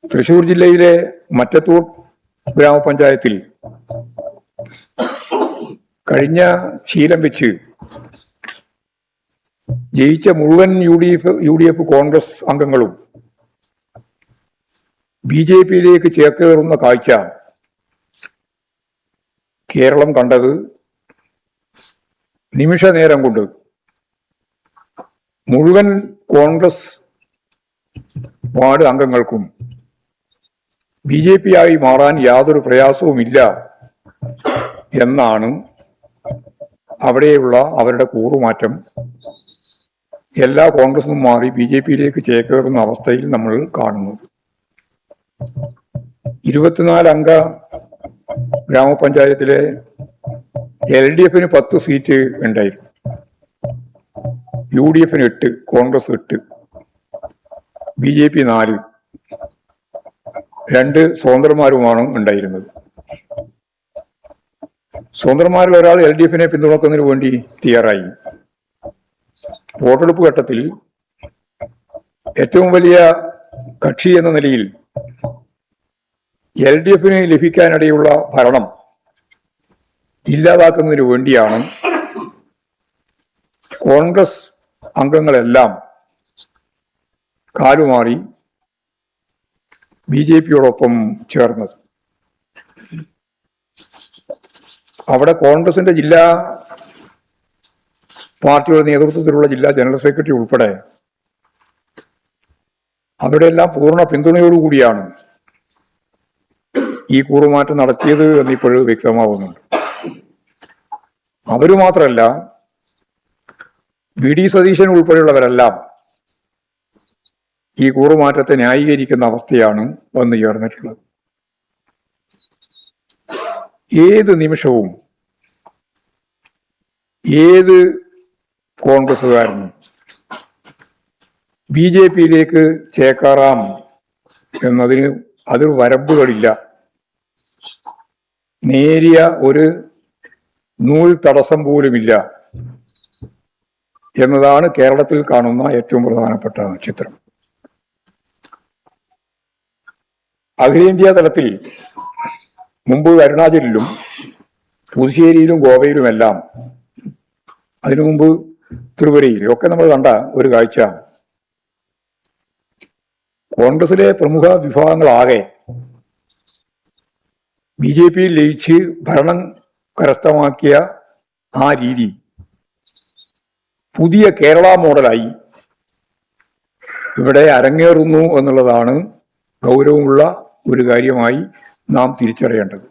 തൃശൂർ ജില്ലയിലെ മറ്റത്തൂർ ഗ്രാമപഞ്ചായത്തിൽ കഴിഞ്ഞ ശീലം വെച്ച് ജയിച്ച മുഴുവൻ യു.ഡി.എഫ് കോൺഗ്രസ് അംഗങ്ങളും ബി.ജെ.പിയിലേക്ക് ചേക്കേറുന്ന കാഴ്ച കേരളം കണ്ടത് നിമിഷ നേരം കൊണ്ട് മുഴുവൻ കോൺഗ്രസ് വാർഡ് അംഗങ്ങൾക്കും ബി.ജെ.പി ആയി മാറാൻ യാതൊരു പ്രയാസവുമില്ല എന്നാണ് അവിടെയുള്ള അവരുടെ കൂറുമാറ്റം എല്ലാ കോൺഗ്രസും മാറി ബി.ജെ.പിയിലേക്ക് ചേക്കേറുന്ന അവസ്ഥയിൽ നമ്മൾ കാണുന്നത്. 24 അംഗ ഗ്രാമപഞ്ചായത്തിലെ LDF-ന് 10 സീറ്റ് ഉണ്ടായിരുന്നു, UDF-ന് 8, കോൺഗ്രസ് 8, ബി.ജെ.പി 4, 2 സ്വതന്ത്രന്മാരുമാണ് ഉണ്ടായിരുന്നത്. സ്വതന്ത്രന്മാരിൽ ഒരാൾ LDF-നെ പിന്തുണക്കുന്നതിന് വേണ്ടി തയ്യാറായി. വോട്ടെടുപ്പ് ഘട്ടത്തിൽ ഏറ്റവും വലിയ കക്ഷി എന്ന നിലയിൽ LDF-ന് ലഭിക്കാനിടയുള്ള ഭരണം ഇല്ലാതാക്കുന്നതിന് വേണ്ടിയാണ് കോൺഗ്രസ് അംഗങ്ങളെല്ലാം കാലുമാറി ബി.ജെ.പിയോടൊപ്പം ചേർന്നത്. അവിടെ കോൺഗ്രസിന്റെ ജില്ലാ പാർട്ടിയുടെ നേതൃത്വത്തിലുള്ള ജില്ലാ ജനറൽ സെക്രട്ടറി ഉൾപ്പെടെ അവരുടെ എല്ലാം പൂർണ്ണ പിന്തുണയോടുകൂടിയാണ് ഈ കൂറുമാറ്റം നടത്തിയത് എന്നിപ്പോഴും വ്യക്തമാവുന്നുണ്ട്. അവര് മാത്രമല്ല, വി.ഡി. സതീശൻ ഉൾപ്പെടെയുള്ളവരെല്ലാം ഈ കൂറുമാറ്റത്തെ ന്യായീകരിക്കുന്ന അവസ്ഥയാണ് വന്നു ചേർന്നിട്ടുള്ളത്. ഏത് നിമിഷവും ഏത് കോൺഗ്രസുകാരനും ബി.ജെ.പിയിലേക്ക് ചേക്കേറാം എന്നതിന് അതിന് വരമ്പുകളില്ല. നേരിയ ഒരു നൂൽ തടസ്സം പോലുമില്ല എന്നതാണ് കേരളത്തിൽ കാണുന്ന ഏറ്റവും പ്രധാനപ്പെട്ട ചിത്രം. അഖിലേന്ത്യാ തലത്തിൽ മുമ്പ് അരുണാചലിലും പുതുശ്ശേരിയിലും ഗോവയിലുമെല്ലാം, അതിനു മുമ്പ് ത്രിപുരയിലും ഒക്കെ നമ്മൾ കണ്ട ഒരു കാഴ്ച, കോൺഗ്രസിലെ പ്രമുഖ വിഭാഗങ്ങളാകെ ബി.ജെ.പിയിൽ ലയിച്ച് ഭരണം കരസ്ഥമാക്കിയ ആ രീതി പുതിയ കേരള മോഡലായി ഇവിടെ അരങ്ങേറുന്നു എന്നുള്ളതാണ് ഗൗരവമുള്ള ഒരു കാര്യമായി നാം തിരിച്ചറിയേണ്ടത്.